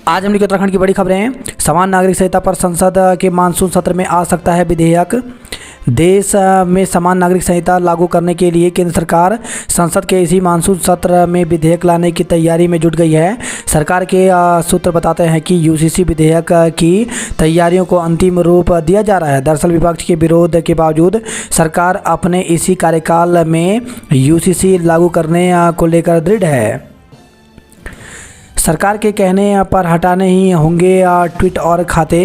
आज हम लोग उत्तराखंड की बड़ी खबरें। समान नागरिक संहिता पर संसद के मानसून सत्र में आ सकता है विधेयक। देश में समान नागरिक संहिता लागू करने के लिए केंद्र सरकार संसद के इसी मानसून सत्र में विधेयक लाने की तैयारी में जुट गई है। सरकार के सूत्र बताते हैं कि यूसीसी विधेयक की तैयारियों को अंतिम रूप दिया जा रहा है। दरअसल विपक्ष के विरोध के बावजूद सरकार अपने इसी कार्यकाल में यूसीसी लागू करने को लेकर दृढ़ है। सरकार के कहने पर हटाने ही होंगे ट्वीट और खाते।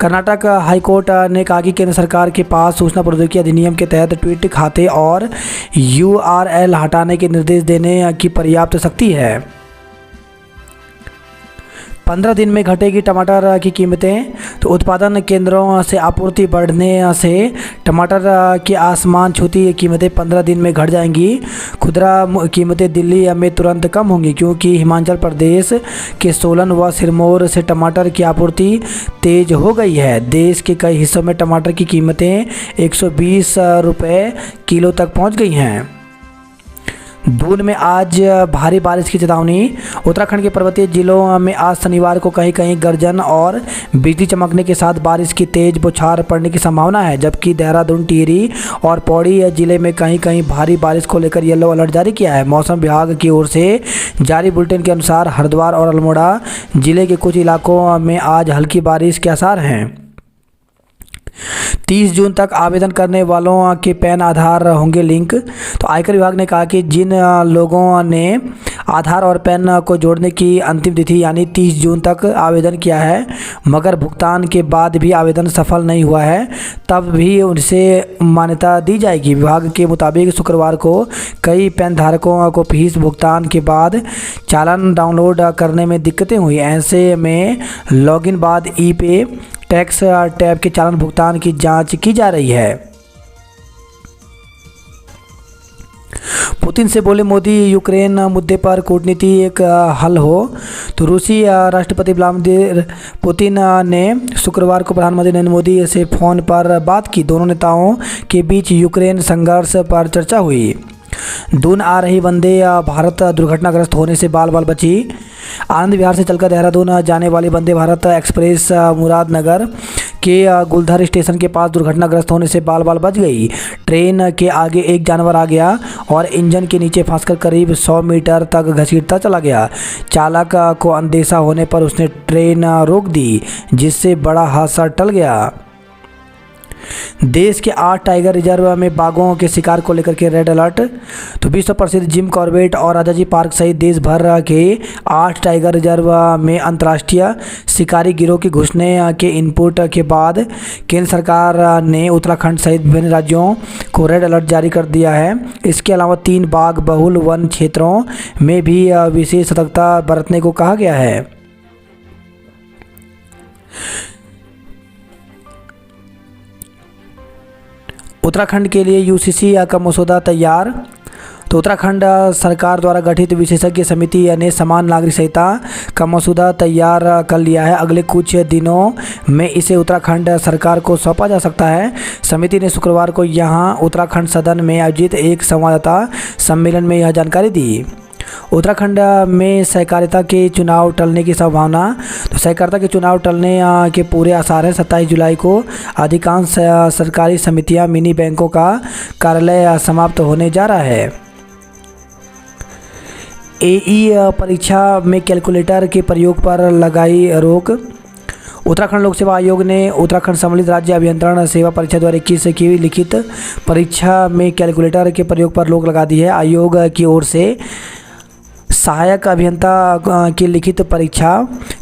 कर्नाटक हाईकोर्ट ने कहा कि केंद्र सरकार के पास सूचना प्रौद्योगिकी अधिनियम के तहत ट्वीट खाते और यूआरएल हटाने के निर्देश देने की पर्याप्त शक्ति है। 15 दिन में घटेगी टमाटर की कीमतें। तो उत्पादन केंद्रों से आपूर्ति बढ़ने से टमाटर की आसमान छूती कीमतें 15 दिन में घट जाएंगी। खुदरा कीमतें दिल्ली में तुरंत कम होंगी क्योंकि हिमाचल प्रदेश के सोलन व सिरमौर से टमाटर की आपूर्ति तेज हो गई है। देश के कई हिस्सों में टमाटर की कीमतें 120 रुपये किलो तक पहुंच गई हैं। दून में आज भारी बारिश की चेतावनी। उत्तराखंड के पर्वतीय जिलों में आज शनिवार को कहीं कहीं गर्जन और बिजली चमकने के साथ बारिश की तेज बौछार पड़ने की संभावना है, जबकि देहरादून, टिहरी और पौड़ी जिले में कहीं कहीं भारी बारिश को लेकर येलो अलर्ट जारी किया है। मौसम विभाग की ओर से जारी बुलेटिन के अनुसार हरिद्वार और अल्मोड़ा जिले के कुछ इलाकों में आज हल्की बारिश के आसार हैं। 30 जून तक आवेदन करने वालों के पैन आधार होंगे लिंक। तो आयकर विभाग ने कहा कि जिन लोगों ने आधार और पैन को जोड़ने की अंतिम तिथि यानी 30 जून तक आवेदन किया है मगर भुगतान के बाद भी आवेदन सफल नहीं हुआ है, तब भी उनसे मान्यता दी जाएगी। विभाग के मुताबिक शुक्रवार को कई पैन धारकों को फीस भुगतान के बाद चालान डाउनलोड करने में दिक्कतें हुई। ऐसे में लॉगिन बाद ई पे टैक्स टैब के चालान भुगतान की जांच की जा रही है। पुतिन से बोले मोदी, यूक्रेन मुद्दे पर कूटनीतिक हल हो। तो रूसी राष्ट्रपति व्लादिमीर पुतिन ने शुक्रवार को प्रधानमंत्री नरेंद्र मोदी से फ़ोन पर बात की। दोनों नेताओं के बीच यूक्रेन संघर्ष पर चर्चा हुई। दून आ रही वंदे भारत दुर्घटनाग्रस्त होने से बाल बाल बची। आनंद विहार से चलकर देहरादून जाने वाली वंदे भारत एक्सप्रेस मुरादनगर के गुलधर स्टेशन के पास दुर्घटनाग्रस्त होने से बाल बाल बच गई। ट्रेन के आगे एक जानवर आ गया और इंजन के नीचे फंसकर करीब 100 मीटर तक घसीटता चला गया। चालक को अंदेशा होने पर उसने ट्रेन रोक दी, जिससे बड़ा हादसा टल गया। देश के 8 टाइगर रिजर्व में बाघों के शिकार को लेकर के रेड अलर्ट। तो विश्व प्रसिद्ध जिम कॉर्बेट और राजाजी पार्क सहित देश भर के 8 टाइगर रिजर्व में अंतर्राष्ट्रीय शिकारी गिरोह के घुसने के इनपुट के बाद केंद्र सरकार ने उत्तराखंड सहित विभिन्न राज्यों को रेड अलर्ट जारी कर दिया है। इसके अलावा 3 बाघ बहुल वन क्षेत्रों में भी विशेष सतर्कता बरतने को कहा गया है। उत्तराखंड के लिए यूसीसी का मसौदा तैयार। तो उत्तराखंड सरकार द्वारा गठित विशेषज्ञ समिति ने समान नागरिक संहिता का मसौदा तैयार कर लिया है। अगले कुछ दिनों में इसे उत्तराखंड सरकार को सौंपा जा सकता है। समिति ने शुक्रवार को यहां उत्तराखंड सदन में आयोजित एक संवाददाता सम्मेलन में यह जानकारी दी। उत्तराखंड में सहकारिता के चुनाव टलने की संभावना। तो सहकारिता के चुनाव टलने के पूरे आसार हैं। 27 जुलाई को अधिकांश सरकारी समितियां, मिनी बैंकों का कार्यालय समाप्त होने जा रहा है। एई परीक्षा में कैलकुलेटर के प्रयोग पर लगाई रोक। उत्तराखंड लोक सेवा आयोग ने उत्तराखंड सम्मिलित राज्य अभियंत्रण सेवा परीक्षा 2021 की लिखित परीक्षा में कैलकुलेटर के प्रयोग पर रोक लगा दी है। आयोग की ओर से सहायक अभियंता की लिखित परीक्षा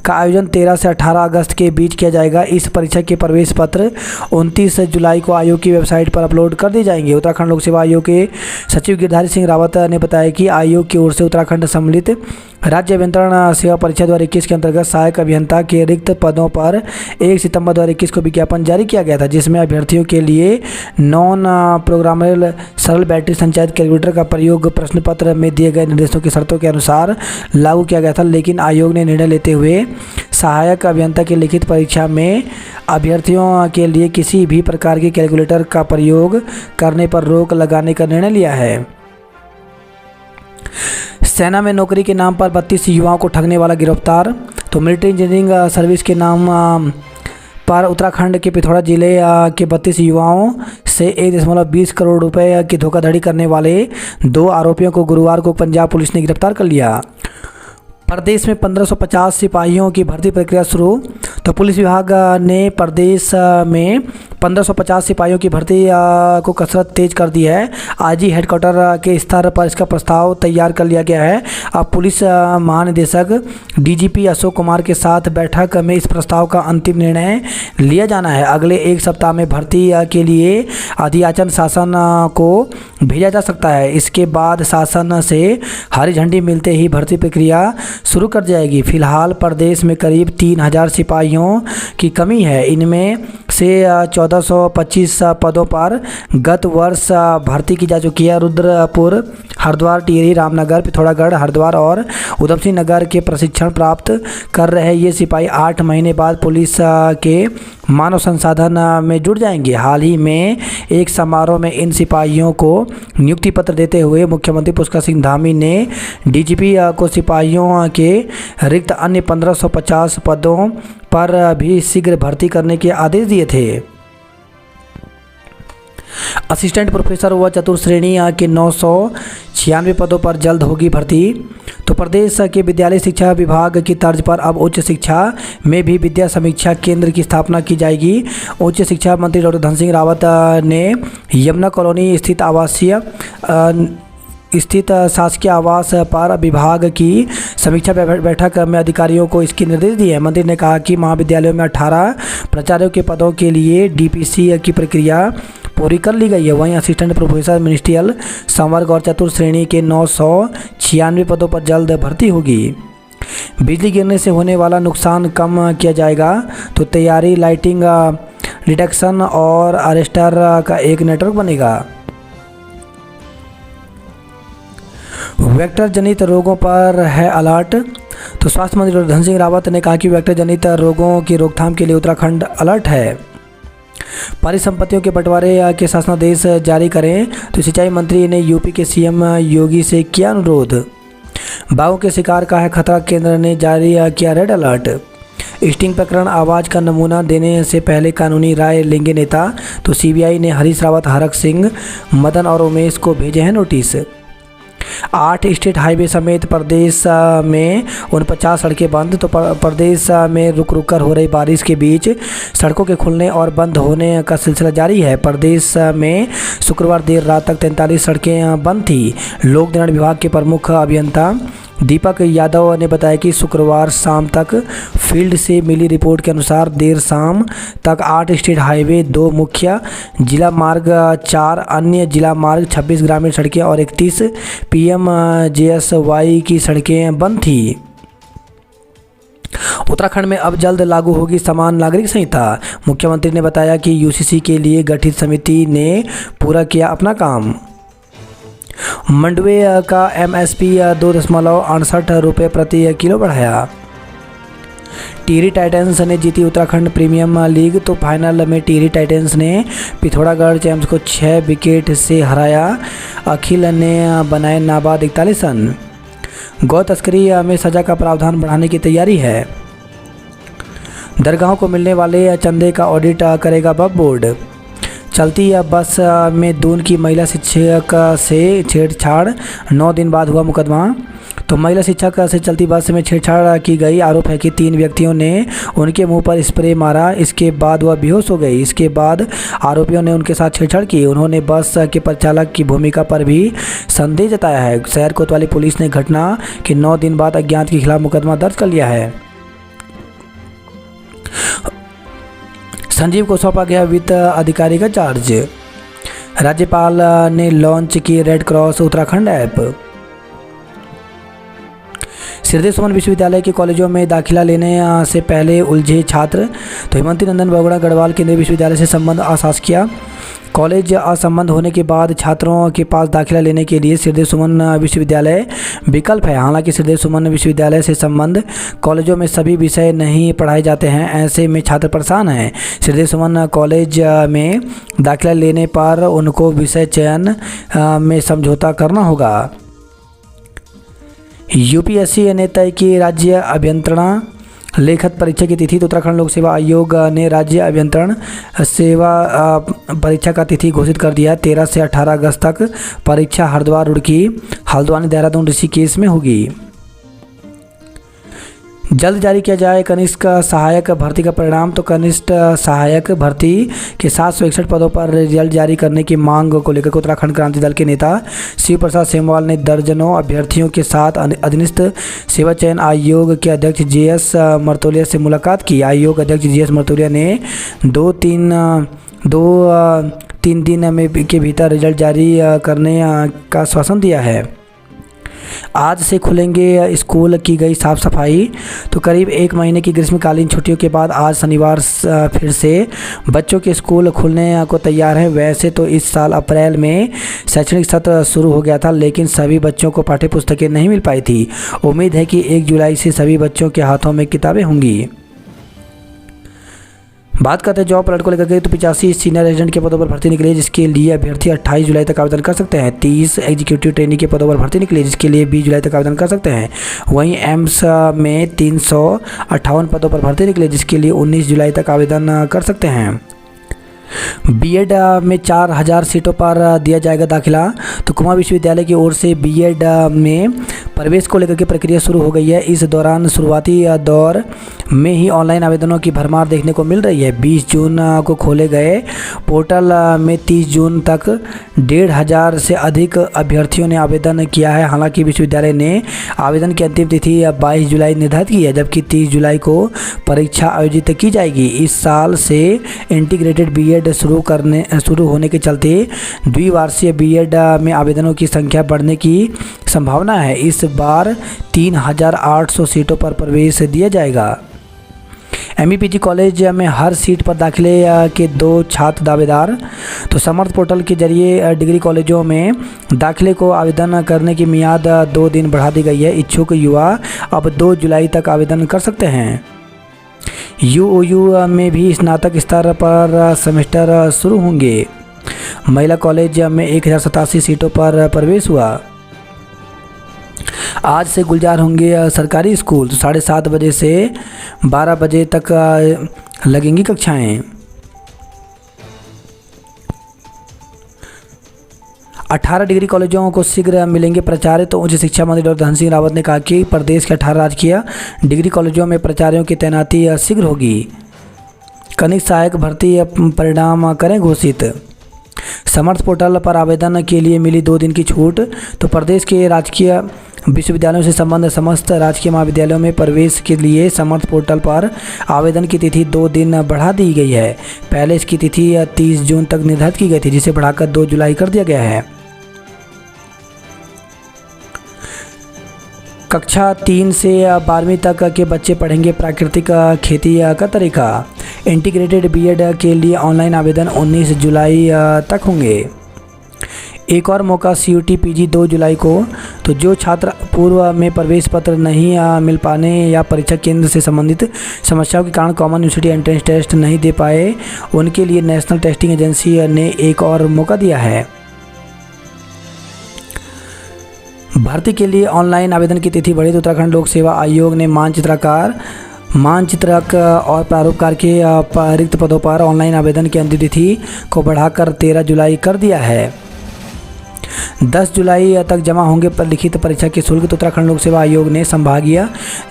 का आयोजन 13 से 18 अगस्त के बीच किया जाएगा। इस परीक्षा के प्रवेश पत्र 29 जुलाई को आयोग की वेबसाइट पर अपलोड कर दिए जाएंगे। उत्तराखंड लोक सेवा आयोग के सचिव गिरधारी सिंह रावत ने बताया कि आयोग की ओर से उत्तराखंड सम्मिलित राज्य अभियंत्रण सेवा परीक्षा 2021 के अंतर्गत सहायक अभियंता के रिक्त पदों पर 1 सितंबर 2021 को विज्ञापन जारी किया गया था, जिसमें अभ्यर्थियों के लिए नॉन प्रोग्रामेबल सरल बैटरी संचालित कैलकुलेटर का प्रयोग प्रश्न पत्र में दिए गए निर्देशों की शर्तों के अनुसार लागू किया गया था। लेकिन आयोग ने निर्णय लेते हुए सहायक अभियंता की लिखित परीक्षा में अभ्यर्थियों के लिए किसी भी प्रकार के कैलकुलेटर का प्रयोग करने पर रोक लगाने का निर्णय लिया है। सेना में नौकरी के नाम पर 32 युवाओं को ठगने वाला गिरफ्तार। तो मिलिट्री इंजीनियरिंग सर्विस के नाम पर उत्तराखंड के पिथौरा जिले के 32 युवाओं से 1.20 करोड़ रुपए की धोखाधड़ी करने वाले 2 आरोपियों को गुरुवार को पंजाब पुलिस ने गिरफ्तार कर लिया। प्रदेश में 1550 सिपाहियों की भर्ती प्रक्रिया शुरू। तो पुलिस विभाग ने प्रदेश में 1550 सिपाहियों की भर्ती को कसरत तेज कर दी है। आईजी हेडक्वार्टर के स्तर पर इसका प्रस्ताव तैयार कर लिया गया है। अब पुलिस महानिदेशक डीजीपी अशोक कुमार के साथ बैठक में इस प्रस्ताव का अंतिम निर्णय लिया जाना है। अगले 1 सप्ताह में भर्ती के लिए अधियाचन शासन को भेजा जा सकता है। इसके बाद शासन से हरी झंडी मिलते ही भर्ती प्रक्रिया शुरू कर जाएगी। फिलहाल प्रदेश में करीब 3000 सिपाहियों की कमी है। इनमें से 1425 पदों पर गत वर्ष भर्ती की जा चुकी है। रुद्रपुर, हरिद्वार, टिहरी, रामनगर, पिथौरागढ़, हरिद्वार और उधम सिंह नगर के प्रशिक्षण प्राप्त कर रहे ये सिपाही 8 महीने बाद पुलिस के मानव संसाधन में जुड़ जाएंगे। हाल ही में एक समारोह में इन सिपाहियों को नियुक्ति पत्र देते हुए मुख्यमंत्री पुष्कर सिंह धामी ने डीजीपी को सिपाहियों के रिक्त अन्य 1550 पदों पर भी शीघ्र भर्ती करने के आदेश दिए थे। असिस्टेंट प्रोफेसर व चतुर्थ श्रेणी के 996 पदों पर जल्द होगी भर्ती। तो प्रदेश के विद्यालय शिक्षा विभाग की तर्ज पर अब उच्च शिक्षा में भी विद्या समीक्षा केंद्र की स्थापना की जाएगी। उच्च शिक्षा मंत्री डॉक्टर धन सिंह रावत ने यमुना कॉलोनी स्थित शासकीय आवास पर विभाग की समीक्षा बैठक में अधिकारियों को इसके निर्देश दिए। मंत्री ने कहा कि महाविद्यालयों में 18 प्राचार्यों के पदों के लिए डीपीसी की प्रक्रिया पूरी कर ली गई है। वहीं असिस्टेंट प्रोफेसर, मिनिस्ट्रियल संवर्ग और चतुर्थ श्रेणी के 996 पदों पर जल्द भर्ती होगी। बिजली गिरने से होने वाला नुकसान कम किया जाएगा। तो तैयारी, लाइटिंग, डिटेक्शन और अरेस्टर का एक नेटवर्क बनेगा। वेक्टर जनित रोगों पर है अलर्ट। तो स्वास्थ्य मंत्री डॉक्टर धन सिंह रावत ने कहा कि वेक्टर जनित रोगों की रोकथाम के लिए उत्तराखंड अलर्ट है। परिसंपत्तियों के बंटवारे के शासनादेश जारी करें। तो सिंचाई मंत्री ने यूपी के सीएम योगी से किया अनुरोध। बाघों के शिकार का है खतरा, केंद्र ने जारी किया रेड अलर्ट। स्टिंग प्रकरण, आवाज़ का नमूना देने से पहले कानूनी राय लेंगे नेता। तो सीबीआई ने हरीश रावत, हरक सिंह, मदन और उमेश को भेजे हैं नोटिस। 8 स्टेट हाईवे समेत प्रदेश में 49 सड़कें बंद। तो प्रदेश में रुक रुक कर हो रही बारिश के बीच सड़कों के खुलने और बंद होने का सिलसिला जारी है। प्रदेश में शुक्रवार देर रात तक 43 सड़कें बंद थी। लोक निर्माण विभाग के प्रमुख अभियंता दीपक यादव ने बताया कि शुक्रवार शाम तक फील्ड से मिली रिपोर्ट के अनुसार देर शाम तक 8 स्टेट हाईवे, 2 मुख्य जिला मार्ग, 4 अन्य जिला मार्ग, 26 ग्रामीण सड़कें और 31 PMJSY की सड़कें बंद थी। उत्तराखंड में अब जल्द लागू होगी समान नागरिक संहिता। मुख्यमंत्री ने बताया कि यूसीसी के लिए गठित समिति ने पूरा किया अपना काम। मंडुवे का MSP 2.68 रुपये प्रति किलो बढ़ाया। टिहरी टाइटंस ने जीती उत्तराखंड प्रीमियम लीग। तो फाइनल में टिहरी टाइटंस ने पिथौरागढ़ चैम्प्स को 6 विकेट से हराया। अखिल ने बनाए नाबाद 41 रन। गौ तस्करी में सजा का प्रावधान बढ़ाने की तैयारी है। दरगाहों को मिलने वाले चंदे का ऑडिट करेगा वक्फ बोर्ड। चलती बस में दून की महिला शिक्षक से छेड़छाड़, 9 दिन बाद हुआ मुकदमा। तो महिला शिक्षक से चलती बस में छेड़छाड़ की गई। आरोप है कि 3 व्यक्तियों ने उनके मुंह पर स्प्रे मारा। इसके बाद वह बेहोश हो गई। इसके बाद आरोपियों ने उनके साथ छेड़छाड़ की। उन्होंने बस के परिचालक की भूमिका पर भी संदेह जताया है। शहर कोतवाली पुलिस ने घटना के 9 दिन बाद अज्ञात के खिलाफ मुकदमा दर्ज कर लिया है। संजीव को सौंपा गया वित्त अधिकारी का चार्ज। राज्यपाल ने लॉन्च की Red Cross Uttarakhand app. Sridev Suman विश्वविद्यालय के कॉलेजों में दाखिला लेने से पहले उलझे छात्र। तो हेमंती नंदन बहुगुणा गढ़वाल केंद्रीय विश्वविद्यालय से संबंध अशासकीय कॉलेज असंबद्ध होने के बाद छात्रों के पास दाखिला लेने के लिए श्रीदेव सुमन विश्वविद्यालय विकल्प है। हालांकि श्रीदेव सुमन विश्वविद्यालय से संबंध कॉलेजों में सभी विषय नहीं पढ़ाए जाते हैं। ऐसे में छात्र परेशान हैं। श्रीदेव सुमन कॉलेज में दाखिला लेने पर उनको विषय चयन में समझौता करना होगा। यूपीएससी ने तय की राज्य अभियंत्रण लिखित परीक्षा की तिथि। तो उत्तराखंड लोक सेवा आयोग ने राज्य अभियंत्रण सेवा परीक्षा का तिथि घोषित कर दिया। 13 से 18 अगस्त तक परीक्षा हरिद्वार, रुड़की, हल्द्वानी, देहरादून, ऋषिकेश में होगी। जल्द जारी किया जाए कनिष्ठ सहायक भर्ती का परिणाम। तो कनिष्ठ सहायक भर्ती के 761 पदों पर रिजल्ट जारी करने की मांग को लेकर उत्तराखंड क्रांति दल के नेता शिव प्रसाद सेमवाल ने दर्जनों अभ्यर्थियों के साथ अधीनस्थ सेवा चयन आयोग के अध्यक्ष JS मर्तोलिया से मुलाकात की। आयोग अध्यक्ष JS मर्तोलिया ने दो तीन दिन में के भीतर रिजल्ट जारी करने का आश्वासन दिया है। आज से खुलेंगे स्कूल, की गई साफ सफाई। तो करीब 1 महीने की ग्रीष्मकालीन छुट्टियों के बाद आज शनिवार फिर से बच्चों के स्कूल खुलने को तैयार हैं। वैसे तो इस साल अप्रैल में शैक्षणिक सत्र शुरू हो गया था, लेकिन सभी बच्चों को पाठ्य पुस्तकें नहीं मिल पाई थी। उम्मीद है कि 1 जुलाई से सभी बच्चों के हाथों में किताबें होंगी। बात करते हैं जॉब अलर्ट को लेकर के। तो 85 सीनियर एजेंट के पदों पर भर्ती निकली, जिसके लिए अभ्यर्थी 28 जुलाई तक आवेदन कर सकते हैं। 30 एग्जीक्यूटिव ट्रेनिंग के पदों पर भर्ती निकली, जिसके लिए 20 जुलाई तक आवेदन कर सकते हैं। वहीं एम्स में 358 पदों पर भर्ती निकली, जिसके लिए 19 जुलाई तक आवेदन कर सकते हैं। बीएड में 4000 सीटों पर दिया जाएगा दाखिला। तो कुमाऊं विश्वविद्यालय की ओर से बीएड में प्रवेश को लेकर के प्रक्रिया शुरू हो गई है। इस दौरान शुरुआती दौर में ही ऑनलाइन आवेदनों की भरमार देखने को मिल रही है। 20 जून को खोले गए पोर्टल में 30 जून तक 1500 से अधिक अभ्यर्थियों ने आवेदन किया है। हालांकि विश्वविद्यालय ने आवेदन की अंतिम तिथि 22 जुलाई निर्धारित की है, जबकि 30 जुलाई को परीक्षा आयोजित की जाएगी। इस साल से इंटीग्रेटेड बीएड शुरू होने के चलते द्विवार्षीय बीएड में आवेदनों की संख्या बढ़ने की संभावना है। इस बार 3800 सीटों पर प्रवेश दिया जाएगा। MEPG कॉलेज में हर सीट पर दाखिले के 2 छात्र दावेदार। तो समर्थ पोर्टल के जरिए डिग्री कॉलेजों में दाखिले को आवेदन करने की मियाद 2 दिन बढ़ा दी गई है। इच्छुक युवा अब 2 जुलाई तक आवेदन कर सकते हैं। UOU में भी स्नातक स्तर पर सेमेस्टर शुरू होंगे। महिला कॉलेज में 1087 सीटों पर प्रवेश हुआ। आज से गुलजार होंगे सरकारी स्कूल। तो 7:30 बजे से 12 बजे तक लगेंगी कक्षाएं। 18 डिग्री कॉलेजों को शीघ्र मिलेंगे प्राचार्य। तो उच्च शिक्षा मंत्री डॉक्टर धन सिंह रावत ने कहा कि प्रदेश के 18 राजकीय डिग्री कॉलेजों में प्राचार्यों की तैनाती शीघ्र होगी। कनिष्ठ सहायक भर्ती परिणाम करें घोषित। समर्थ पोर्टल पर आवेदन के लिए मिली 2 दिन की छूट। तो प्रदेश के राजकीय विश्वविद्यालयों से संबंध समस्त राजकीय महाविद्यालयों में प्रवेश के लिए समर्थ पोर्टल पर आवेदन की तिथि 2 दिन बढ़ा दी गई है। पहले इसकी तिथि 30 जून तक निर्धारित की गई थी, जिसे बढ़ाकर 2 जुलाई कर दिया गया है। कक्षा 3 से 12वीं तक के बच्चे पढ़ेंगे प्राकृतिक खेती का तरीका। इंटीग्रेटेड बीएड के लिए ऑनलाइन आवेदन 19 जुलाई तक होंगे। एक और मौका CUT PG 2 जुलाई को। तो जो छात्र पूर्व में प्रवेश पत्र नहीं मिल पाने या परीक्षा केंद्र से संबंधित समस्याओं के कारण कॉमन यूनिवर्सिटी एंट्रेंस टेस्ट नहीं दे पाए, उनके लिए नेशनल टेस्टिंग एजेंसी ने एक और मौका दिया है। भर्ती के लिए ऑनलाइन आवेदन की तिथि बढ़ी। तो उत्तराखंड लोक सेवा आयोग ने मानचित्रक और प्रारूपकार के रिक्त पदों पर ऑनलाइन आवेदन की अंतिम तिथि को बढ़ाकर 13 जुलाई कर दिया है। 10 जुलाई तक जमा होंगे लिखित परीक्षा के शुल्क। तो उत्तराखंड लोक सेवा आयोग ने संभागीय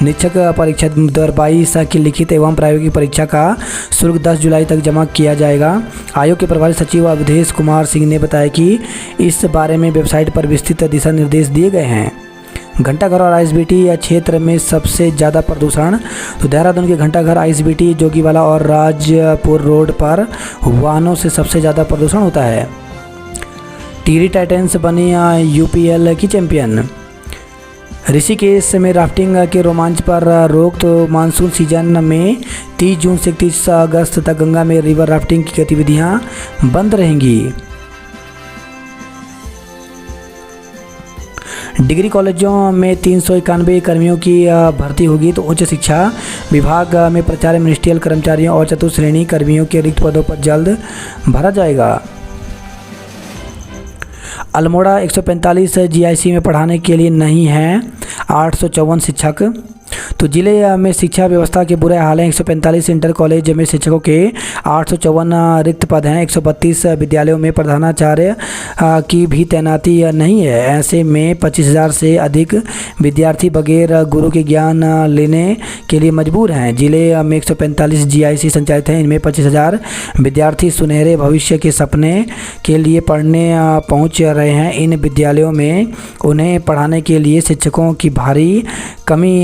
निरीक्षक परीक्षा 2022 की लिखित एवं प्रायोगिक परीक्षा का शुल्क 10 जुलाई तक जमा किया जाएगा। आयोग के प्रभारी सचिव अवधेश कुमार सिंह ने बताया कि इस बारे में वेबसाइट पर विस्तृत दिशा निर्देश दिए गए हैं। घंटाघर और ISBT क्षेत्र में सबसे ज़्यादा प्रदूषण। तो देहरादून के घंटाघर, ISBT, जोगीवाला और राजपुर रोड पर वाहनों से सबसे ज़्यादा प्रदूषण होता है। टिहरी टाइटंस बनी UPL की चैंपियन। ऋषिकेश में राफ्टिंग के रोमांच पर रोक। तो मानसून सीजन में 30 जून से 31 अगस्त तक गंगा में रिवर राफ्टिंग की गतिविधियां बंद रहेंगी। डिग्री कॉलेजों में 391 कर्मियों की भर्ती होगी। तो उच्च शिक्षा विभाग में प्राचार्य, मिनिस्ट्रियल कर्मचारियों और चतुश्रेणी कर्मियों के रिक्त पदों पर जल्द भरा जाएगा। अल्मोड़ा 145 GIC में पढ़ाने के लिए नहीं हैं 854 शिक्षक। तो जिले में शिक्षा व्यवस्था के बुरे हाल हैं। 145 इंटर कॉलेज में शिक्षकों के 854 रिक्त पद हैं। 132 विद्यालयों में प्रधानाचार्य की भी तैनाती नहीं है। ऐसे में 25,000 से अधिक विद्यार्थी बगैर गुरु के ज्ञान लेने के लिए मजबूर हैं। जिले में 145 GIC संचालित हैं। इनमें 25,000 विद्यार्थी सुनहरे भविष्य के सपने के लिए पढ़ने पहुंच रहे हैं। इन विद्यालयों में उन्हें पढ़ाने के लिए शिक्षकों की भारी कमी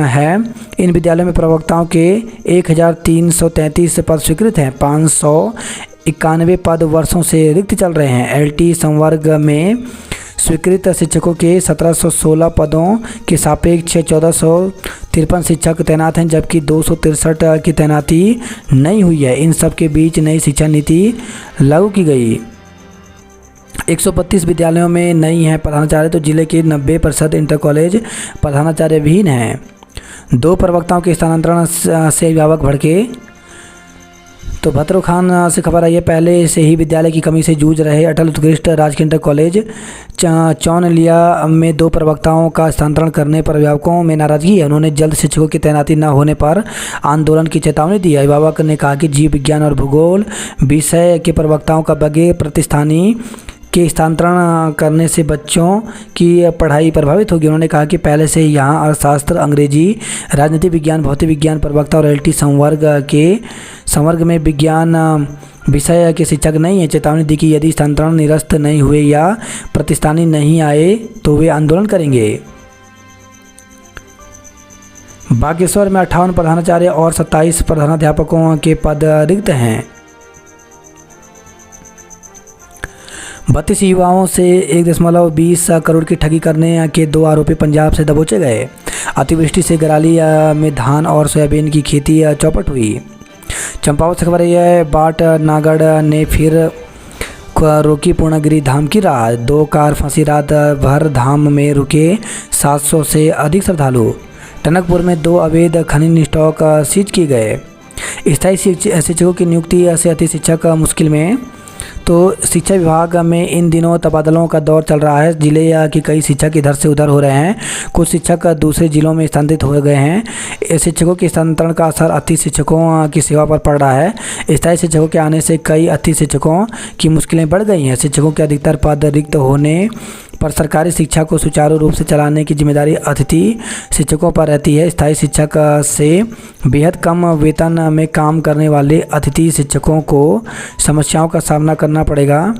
है। इन विद्यालयों में प्रवक्ताओं के 1,333 पद स्वीकृत हैं। 591 पद वर्षों से रिक्त चल रहे हैं। LT संवर्ग में स्वीकृत शिक्षकों के 1716 पदों के सापेक्ष 1453 शिक्षक तैनात हैं, जबकि 263 की तैनाती नहीं हुई है। इन सब के बीच नई शिक्षा नीति लागू की गई। 132 विद्यालयों में नहीं है प्रधानाचार्य, तो जिले के 90% इंटर कॉलेज प्रधानाचार्य विहीन हैं। 2 प्रवक्ताओं के स्थानांतरण से अभिभावक भड़के। तो भद्रो खान से खबर आई है, पहले से ही विद्यालय की कमी से जूझ रहे अटल उत्कृष्ट राजकीय इंटर कॉलेज चौनलिया में 2 प्रवक्ताओं का स्थानांतरण करने पर अभिभावकों में नाराजगी है। उन्होंने जल्द शिक्षकों की तैनाती न होने पर आंदोलन की चेतावनी दी। अभिभावक ने कहा कि जीव विज्ञान और भूगोल विषय के प्रवक्ताओं का बगैर प्रतिस्थानी के स्थानांतरण करने से बच्चों की पढ़ाई प्रभावित होगी। उन्होंने कहा कि पहले से यहाँ अर्थशास्त्र, अंग्रेजी, राजनीति विज्ञान, भौतिक विज्ञान प्रवक्ता और LT संवर्ग में विज्ञान विषय के शिक्षक नहीं है। चेतावनी दी कि यदि स्थानांतरण निरस्त नहीं हुए या प्रतिस्थानी नहीं आए तो वे आंदोलन करेंगे। बागेश्वर में 58 प्रधानाचार्य और 27 प्रधानाध्यापकों के पद रिक्त हैं। 32 युवाओं से 1.20 करोड़ की ठगी करने के 2 आरोपी पंजाब से दबोचे गए। अतिवृष्टि से गराली में धान और सोयाबीन की खेती चौपट हुई। चंपावत से खबर है, बाट नागढ़ ने फिर रोकी पूर्णगिरी धाम की राह। 2 कार फंसी, रात भर धाम में रुके 700 से अधिक श्रद्धालु। टनकपुर में 2 अवैध खनन स्टॉक सीज किए गए। स्थायी शिक्षकों की नियुक्ति से अति शिक्षक मुश्किल में। तो शिक्षा विभाग में इन दिनों तबादलों का दौर चल रहा है। जिले के कई शिक्षक इधर से उधर हो रहे हैं। कुछ शिक्षक दूसरे जिलों में स्थानांतरित हो गए हैं। शिक्षकों के स्थानांतरण का असर अति शिक्षकों की सेवा पर पड़ रहा है। स्थायी शिक्षकों के आने से कई अति शिक्षकों की मुश्किलें बढ़ गई हैं। शिक्षकों के अधिकतर पद रिक्त होने पर सरकारी शिक्षा को सुचारू रूप से चलाने की जिम्मेदारी अतिथि शिक्षकों पर रहती है। स्थायी शिक्षक से बेहद कम वेतन में काम करने वाले अतिथि शिक्षकों को समस्याओं का सामना करना पड़ेगा।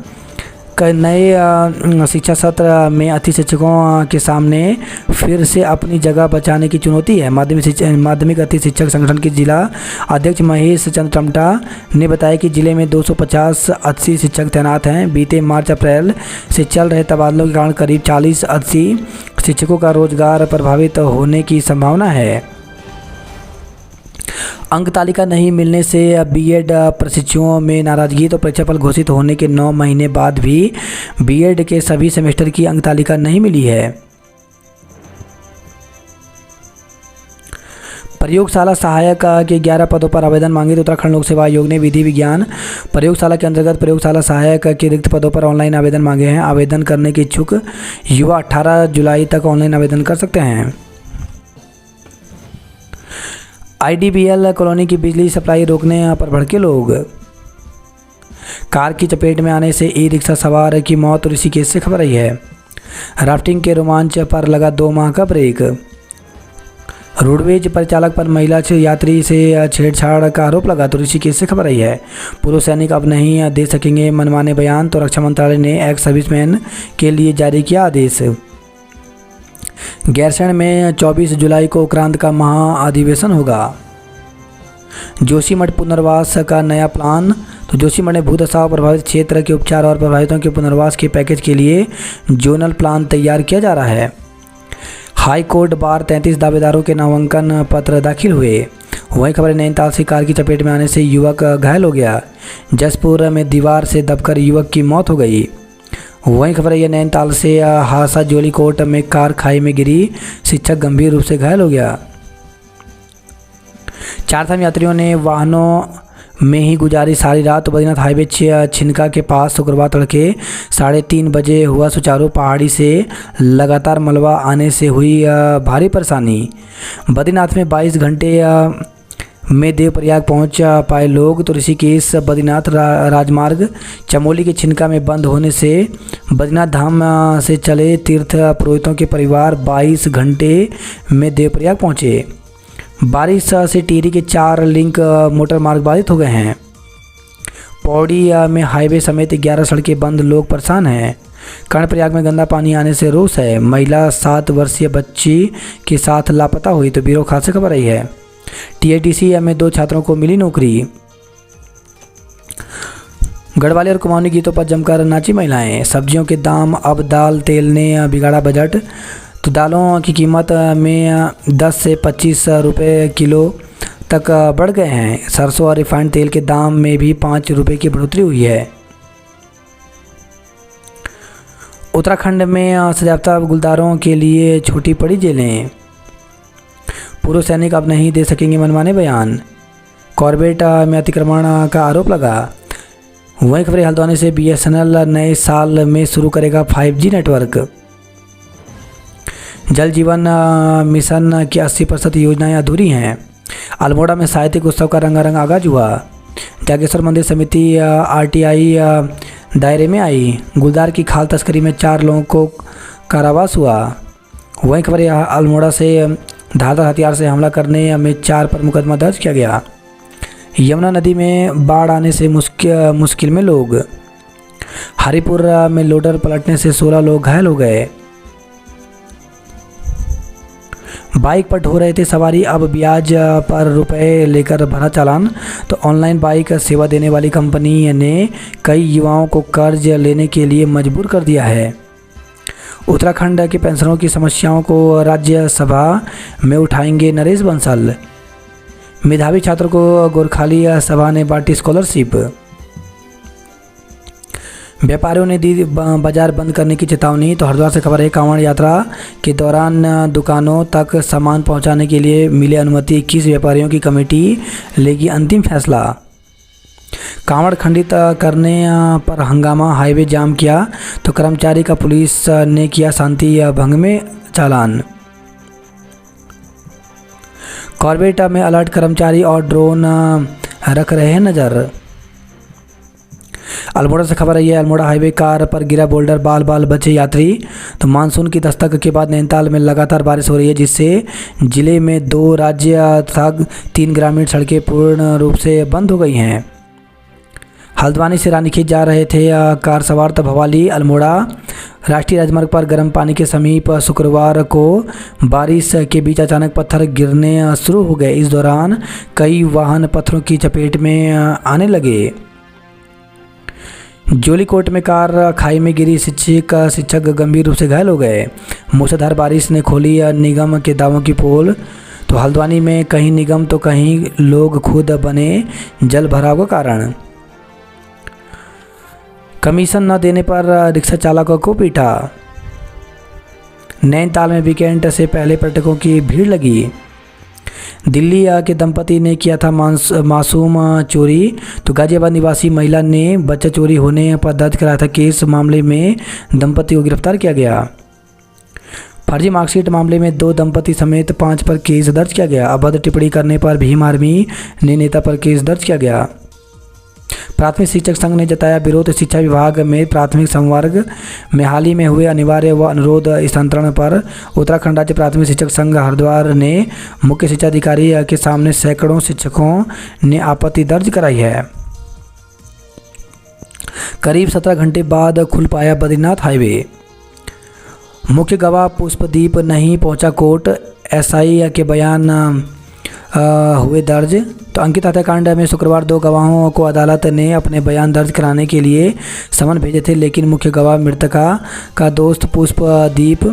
कई नए शिक्षा सत्र में अतिथि शिक्षकों के सामने फिर से अपनी जगह बचाने की चुनौती है। माध्यमिक अतिथि शिक्षक संगठन के जिला अध्यक्ष महेश चंद्र टमटा ने बताया कि जिले में 250 अतिथि शिक्षक तैनात हैं। बीते मार्च-अप्रैल से चल रहे तबादलों के कारण करीब 40 अतिथि शिक्षकों का रोजगार प्रभावित होने की संभावना है। अंक तालिका नहीं मिलने से बीएड प्रशिक्षुओं में नाराजगी। तो परीक्षाफल घोषित होने के 9 महीने बाद भी बीएड के सभी सेमेस्टर की अंक तालिका नहीं मिली है। प्रयोगशाला सहायक के 11 पदों पर आवेदन मांगे। तो उत्तराखंड लोक सेवा आयोग ने विधि विज्ञान प्रयोगशाला के अंतर्गत प्रयोगशाला सहायक के रिक्त पदों पर ऑनलाइन आवेदन मांगे हैं। आवेदन करने के इच्छुक युवा 18 जुलाई तक ऑनलाइन आवेदन कर सकते हैं। IDBL कॉलोनी की बिजली सप्लाई रोकने पर भड़के लोग। कार की चपेट में आने से ई-रिक्शा सवार की मौत। ऋषिकेश से खबर आई है, राफ्टिंग के रोमांच पर लगा 2 माह का ब्रेक। रोडवेज परिचालक पर महिला यात्री से छेड़छाड़ का आरोप लगा। तो ऋषिकेश से खबर आई है, पूर्व सैनिक अब नहीं दे सकेंगे मनमाने बयान। तो रक्षा मंत्रालय ने एक्स सर्विसमैन के लिए जारी किया आदेश। गैरसैंण में 24 जुलाई को उपरांत का महाअधिवेशन होगा। जोशीमठ पुनर्वास का नया प्लान। तो जोशीमठ में भूदशा प्रभावित क्षेत्र के उपचार और प्रभावितों के पुनर्वास के पैकेज के लिए जोनल प्लान तैयार किया जा रहा है। हाई कोर्ट बार 33 दावेदारों के नामांकन पत्र दाखिल हुए। वहीं खबर नैनीताल से कार की चपेट में आने से युवक घायल हो गया। जसपुर में दीवार से दबकर युवक की मौत हो गई। वहीं खबर है नैनीताल से हादसा जोली कोट में कार खाई में गिरी, शिक्षक गंभीर रूप से घायल हो गया। 4 यात्रियों ने वाहनों में ही गुजारी सारी रात। तो बद्रीनाथ हाईवे छिनका के पास शुक्रवार तड़के 3:30 बजे हुआ सुचारू। पहाड़ी से लगातार मलबा आने से हुई भारी परेशानी। बद्रीनाथ में 22 घंटे में देवप्रयाग पहुंच पाए लोग। तो ऋषिकेश बद्रीनाथ राजमार्ग चमोली के छिनका में बंद होने से बद्रीनाथ धाम से चले तीर्थ पुरोहितों के परिवार 22 घंटे में देवप्रयाग पहुंचे। बारिश से टिहरी के 4 लिंक मोटर मार्ग बाधित हो गए हैं। पौड़ी में हाईवे समेत 11 सड़कें बंद, लोग परेशान हैं। कर्णप्रयाग में गंदा पानी आने से रोष है। महिला 7 वर्षीय बच्ची के साथ लापता हुई। तो बीरो खास से खबर आई है। टीआईटीसी में 2 छात्रों को मिली नौकरी। गढ़वाली और कुमाऊनी गीतों पर जमकर नाची महिलाएं। सब्जियों के दाम अब दाल तेल ने बिगाड़ा बजट। तो दालों की कीमत में 10 से 25 रुपये किलो तक बढ़ गए हैं। सरसों और रिफाइंड तेल के दाम में भी 5 रुपये की बढ़ोतरी हुई है। उत्तराखंड में सजावटा गुलदारों के लिए छोटी पड़ी जेलें। पूर्व सैनिक अब नहीं दे सकेंगे मनमाने बयान। कॉर्बेट में अतिक्रमण का आरोप लगा। वहीं खबर हल्द्वानी से बीएसएनएल नए साल में शुरू करेगा 5G नेटवर्क। जल जीवन मिशन की 80% योजनाएं अधूरी हैं। अल्मोड़ा में साहित्यिक उत्सव का रंगारंग आगाज हुआ। जागेश्वर मंदिर समिति आरटीआई दायरे में आई। गुलदार की खाल तस्करी में 4 लोगों को कारावास हुआ। वहीं खबर अल्मोड़ा से धारदार हथियार से हमला करने में 4 पर मुकदमा दर्ज किया गया। यमुना नदी में बाढ़ आने से मुश्किल में लोग। हरिपुर में लोडर पलटने से 16 लोग घायल हो गए। बाइक पर ढो रहे थे सवारी, अब ब्याज पर रुपए लेकर भरा चालान। तो ऑनलाइन बाइक सेवा देने वाली कंपनी ने कई युवाओं को कर्ज लेने के लिए मजबूर कर दिया है। उत्तराखंड के पेंशनरों की समस्याओं को राज्यसभा में उठाएंगे नरेश बंसल। मेधावी छात्रों को गोरखाली सभा ने बांटी स्कॉलरशिप। व्यापारियों ने दी बाजार बंद करने की चेतावनी। तो हरिद्वार से खबर है, कांवड़ यात्रा के दौरान दुकानों तक सामान पहुंचाने के लिए मिले अनुमति। 21 व्यापारियों की कमेटी लेगी अंतिम फैसला। कांवड़ खंडित करने पर हंगामा, हाईवे जाम किया। तो कर्मचारी का पुलिस ने किया शांति भंग में चालान। कॉर्बेट में अलर्ट, कर्मचारी और ड्रोन रख रहे हैं नज़र। अल्मोड़ा से खबर आई है, अल्मोड़ा हाईवे कार पर गिरा बोल्डर, बाल बाल बचे यात्री। तो मानसून की दस्तक के बाद नैनीताल में लगातार बारिश हो रही है, जिससे जिले में 2 राज्य तथा 3 ग्रामीण सड़कें पूर्ण रूप से बंद हो गई हैं। हल्द्वानी से रानीखेत जा रहे थे कार सवार, तब भवाली अल्मोड़ा राष्ट्रीय राजमार्ग पर गर्म पानी के समीप शुक्रवार को बारिश के बीच अचानक पत्थर गिरने शुरू हो गए। इस दौरान कई वाहन पत्थरों की चपेट में आने लगे। जोलीकोट में कार खाई में गिरी, शिक्षक गंभीर रूप से घायल हो गए। मूसलाधार बारिश ने खोली निगम के दावों की पोल। तो हल्द्वानी में कहीं निगम तो कहीं लोग खुद बने जल भराव का कारण। कमीशन न देने पर रिक्शा चालकों को पीटा। नैनीताल में वीकेंड से पहले पर्यटकों की भीड़ लगी। दिल्ली के दंपति ने किया था मासूम चोरी। तो गाजियाबाद निवासी महिला ने बच्चा चोरी होने पर दर्ज कराया था केस। मामले में दंपति को गिरफ्तार किया गया। फर्जी मार्कशीट मामले में 2 दंपति समेत 5 पर केस दर्ज किया गया। अभद्र टिप्पणी करने पर भीम आर्मी ने नेता पर केस दर्ज किया गया। प्राथमिक शिक्षक संघ ने जताया विरोध। शिक्षा विभाग में प्राथमिक संवर्ग में हाल ही में हुए अनिवार्य व अनुरोध स्थानांतरण पर उत्तराखंड राज्य प्राथमिक शिक्षक संघ हरिद्वार ने मुख्य शिक्षा अधिकारी के सामने सैकड़ों शिक्षकों ने आपत्ति दर्ज कराई है। करीब 17 घंटे बाद खुल पाया बद्रीनाथ हाईवे। मुख्य गवाह पुष्पदीप नहीं पहुंचा कोर्ट, एसआई के बयान हुए दर्ज। तो अंकित हत्याकांड में शुक्रवार 2 गवाहों को अदालत ने अपने बयान दर्ज कराने के लिए समन भेजे थे, लेकिन मुख्य गवाह मृतका का दोस्त पुष्पदीप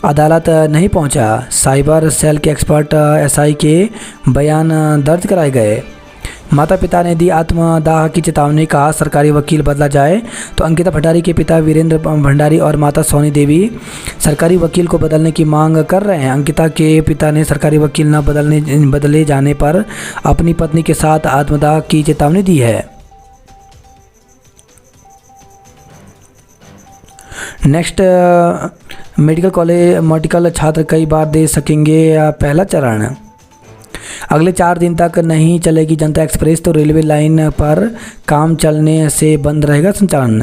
अदालत नहीं पहुंचा। साइबर सेल के एक्सपर्ट एसआई के बयान दर्ज कराए गए। माता पिता ने दी आत्मदाह की चेतावनी, कहा सरकारी वकील बदला जाए। तो अंकिता भंडारी के पिता वीरेंद्र भंडारी और माता सोनी देवी सरकारी वकील को बदलने की मांग कर रहे हैं। अंकिता के पिता ने सरकारी वकील न बदले जाने पर अपनी पत्नी के साथ आत्मदाह की चेतावनी दी है। नेक्स्ट, मेडिकल छात्र कई बार दे सकेंगे पहला चरण। अगले 4 दिन तक नहीं चलेगी जनता एक्सप्रेस, तो रेलवे लाइन पर काम चलने से बंद रहेगा संचालन।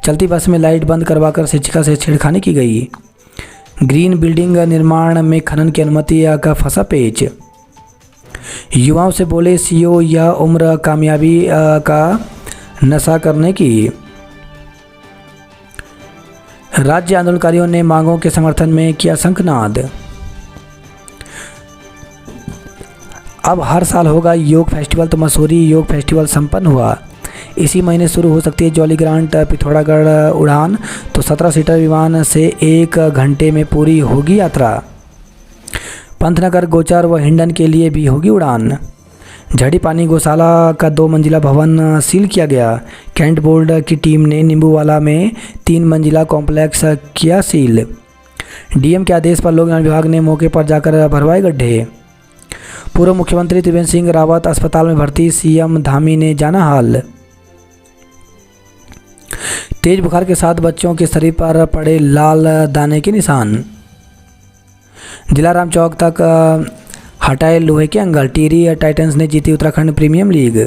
चलती बस में लाइट बंद करवाकर शिक्षिका से छेड़खानी की गई। ग्रीन बिल्डिंग निर्माण में खनन की अनुमति का फंसा पेच। युवाओं से बोले सीओ, यह उम्र कामयाबी का नशा करने की। राज्य आंदोलनकारियों ने मांगों के समर्थन में किया शंखनाद। अब हर साल होगा योग फेस्टिवल, तो मसूरी योग फेस्टिवल संपन्न हुआ। इसी महीने शुरू हो सकती है जॉली ग्रांट पिथौरागढ़ उड़ान, तो 17 सीटर विमान से 1 घंटे में पूरी होगी यात्रा। पंतनगर, गोचर व हिंडन के लिए भी होगी उड़ान। झड़ी पानी गौशाला का 2 मंजिला भवन सील किया गया। कैंट बोर्ड की टीम ने नींबूवाला में 3 मंजिला कॉम्प्लेक्स किया सील। डीएम के आदेश पर लोक निर्माण विभाग ने मौके पर जाकर भरवाए गड्ढे। पूर्व मुख्यमंत्री त्रिवेंद्र सिंह रावत अस्पताल में भर्ती, सीएम धामी ने जाना हाल। तेज बुखार के साथ बच्चों के शरीर पर पड़े लाल दाने के निशान। जिला राम चौक तक हटाए लोहे के एंगल। टिहरी टाइटंस ने जीती उत्तराखंड प्रीमियम लीग।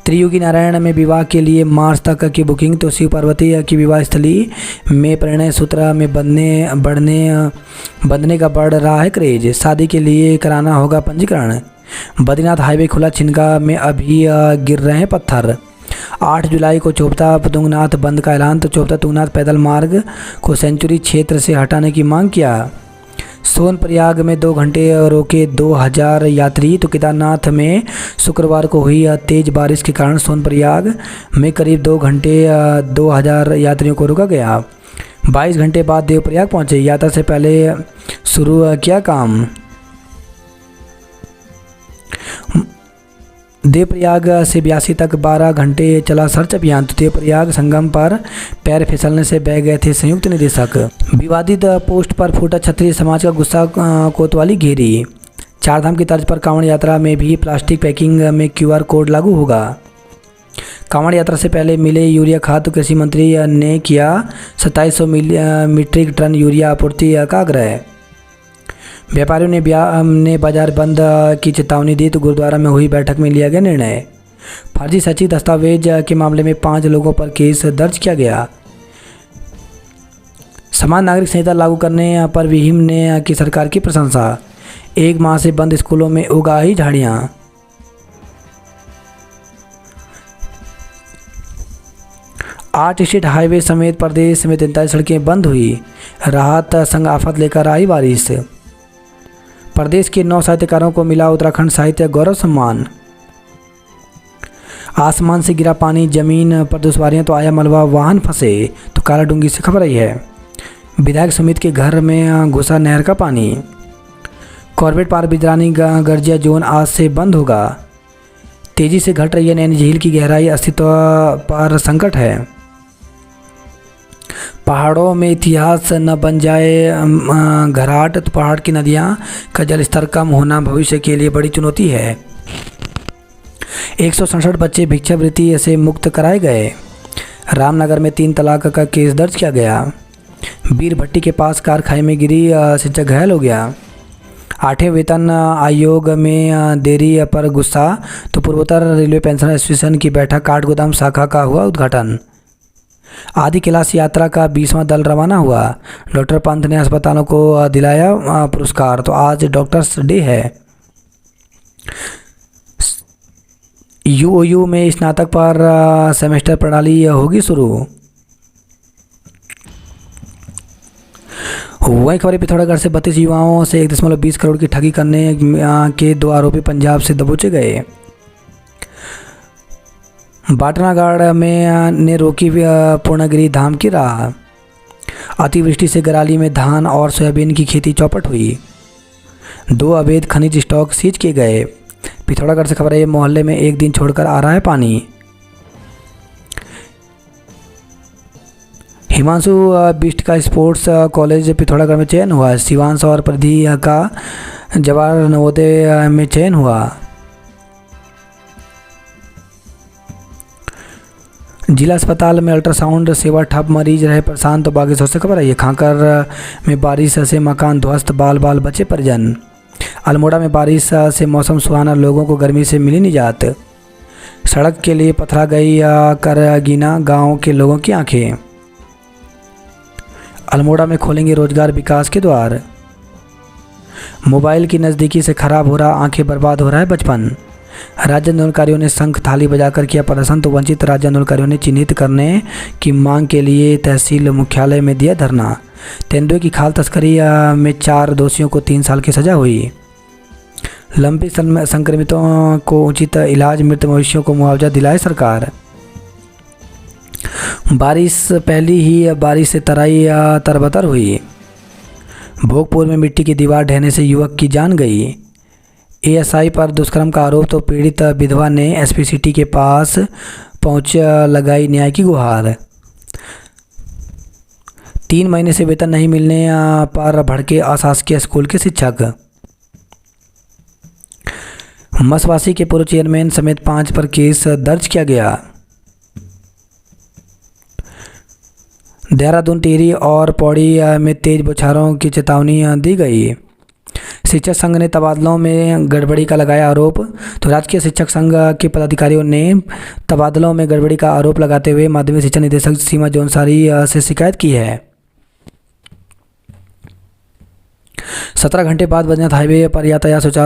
त्रियुगी नारायण में विवाह के लिए मार्च तक की बुकिंग, तो शिव पार्वती की विवाह स्थली में परिणय सूत्र में बंधने का बढ़ रहा है क्रेज। शादी के लिए कराना होगा पंजीकरण। बद्रीनाथ हाईवे खुला, छिनका में अभी गिर रहे हैं पत्थर। 8 जुलाई को चोपता तुंगनाथ बंद का ऐलान, तो चोपता तुंगनाथ पैदल मार्ग को सेंचुरी क्षेत्र से हटाने की मांग किया। सोनप्रयाग में 2 घंटे रोके 2000 यात्री, तो केदारनाथ में शुक्रवार को हुई तेज बारिश के कारण सोनप्रयाग में करीब 2 घंटे 2000 यात्रियों को रोका गया। 22 घंटे बाद देवप्रयाग पहुंचे। यात्रा से पहले शुरू किया काम। देवप्रयाग से 82 तक 12 घंटे चला सर्च अभियान, तो देवप्रयाग संगम पर पैर फिसलने से बह गए थे संयुक्त निदेशक। विवादित पोस्ट पर फूटा क्षत्रिय समाज का गुस्सा, कोतवाली घेरी। चारधाम की तर्ज पर कांवड़ यात्रा में भी प्लास्टिक पैकिंग में QR कोड लागू होगा। कांवड़ यात्रा से पहले मिले यूरिया खाद, तो कृषि मंत्री ने किया 2700 मीट्रिक टन यूरिया आपूर्ति का आग्रह। व्यापारियों ने बाजार बंद की चेतावनी दी, तो गुरुद्वारा में हुई बैठक में लिया गया निर्णय। फर्जी सचिव दस्तावेज के मामले में 5 लोगों पर केस दर्ज किया गया। समान नागरिक संहिता लागू करने पर विहिम ने की सरकार की प्रशंसा। 1 माह से बंद स्कूलों में उगाही झाड़ियां। आठ स्टेट हाईवे समेत प्रदेश में 43 सड़कें बंद हुई। राहत संग आफत लेकर आई बारिश। प्रदेश के 9 साहित्यकारों को मिला उत्तराखंड साहित्य गौरव सम्मान। आसमान से गिरा पानी, जमीन पर दुश्वारियां, तो आया मलबा, वाहन फंसे। तो कालाडूंगी से खबर आई है। विधायक सुमित के घर में घुसा नहर का पानी। Corbett park Bijrani Garjiya zone आज से बंद होगा। तेजी से घट रही है नैनी झील की गहराई, अस्तित्व पर संकट है। पहाड़ों में इतिहास न बन जाए घराट, तो पहाड़ की नदियां का जलस्तर कम होना भविष्य के लिए बड़ी चुनौती है। 167 बच्चे भिक्षावृत्ति से मुक्त कराए गए। रामनगर में 3 तलाक का केस दर्ज किया गया। बीर भट्टी के पास कार खाई में गिरी, शिक्षक घायल हो गया। 8वें वेतन आयोग में देरी पर गुस्सा, तो पूर्वोत्तर रेलवे पेंशनर एसोसिएशन की बैठक, काठगोदाम शाखा का हुआ उद्घाटन। आदि कैलाश यात्रा का 20वां दल रवाना हुआ। डॉक्टर पंत ने अस्पतालों को दिलाया पुरस्कार, तो आज डॉक्टर्स डे है। यूओयू में स्नातक पर सेमेस्टर प्रणाली होगी शुरू। वही खबर पिथौरागढ़ से 32 युवाओं से 1.20 करोड़ की ठगी करने के 2 आरोपी पंजाब से दबोचे गए। बाटनागढ़ में ने रोकी पूर्णगिरी धाम की राह। अतिवृष्टि से गराली में धान और सोयाबीन की खेती चौपट हुई। 2 अवैध खनिज स्टॉक सीज किए गए। पिथौरागढ़ से खबर है, मोहल्ले में एक दिन छोड़कर आ रहा है पानी। हिमांशु बिष्ट का स्पोर्ट्स कॉलेज पिथौरागढ़ में चयन हुआ। शिवांश और प्रधि का जवाहर नवोदय में चयन हुआ। जिला अस्पताल में अल्ट्रासाउंड सेवा ठप, मरीज रहे परेशान। तो बागेश्वर से खबर है, ये खांकर में बारिश से मकान ध्वस्त, बाल बाल बचे परिजन। अल्मोड़ा में बारिश से मौसम सुहाना, लोगों को गर्मी से मिली निजात। सड़क के लिए पथरा गई करगिना गांव के लोगों की आंखें। अल्मोड़ा में खोलेंगे रोजगार विकास के द्वार। मोबाइल की नज़दीकी से खराब हो रहा, आंखें बर्बाद हो रहा है बचपन। राज्य आंदोलनकारियों ने शंख थाली बजाकर किया प्रदर्शन। तो वंचित राज्य आंदोलनकारियों ने चिन्हित करने की मांग के लिए तहसील मुख्यालय में दिया धरना। तेंदुए की खाल तस्करी में 4 दोषियों को 3 साल की सजा हुई। लंबी संक्रमितों को उचित इलाज, मृत मवेशियों को मुआवजा दिलाए सरकार। पहली ही बारिश से तराई तरबतर हुई। भोगपुर में मिट्टी की दीवार ढहने से युवक की जान गई। एएसआई पर दुष्कर्म का आरोप। तो पीड़ित विधवा ने एसपी सिटी के पास पहुंच लगाई न्याय की गुहार। 3 महीने से वेतन नहीं मिलने पर भड़के अशासकीय स्कूल के शिक्षक। मसवासी के पूर्व चेयरमैन समेत 5 पर केस दर्ज किया गया। देहरादून, टिहरी और पौड़ी में तेज बौछारों की चेतावनी दी गई। शिक्षक संघ ने तबादलों में गड़बड़ी का लगाया आरोप। तो राजकीय शिक्षक संघ के पदाधिकारियों ने तबादलों में गड़बड़ी का आरोप लगाते हुए माध्यमिक शिक्षा निदेशक सीमा जौनसारी से शिकायत की है। 17 घंटे बाद बद्रीनाथ हाईवे पर यातायात सुचारू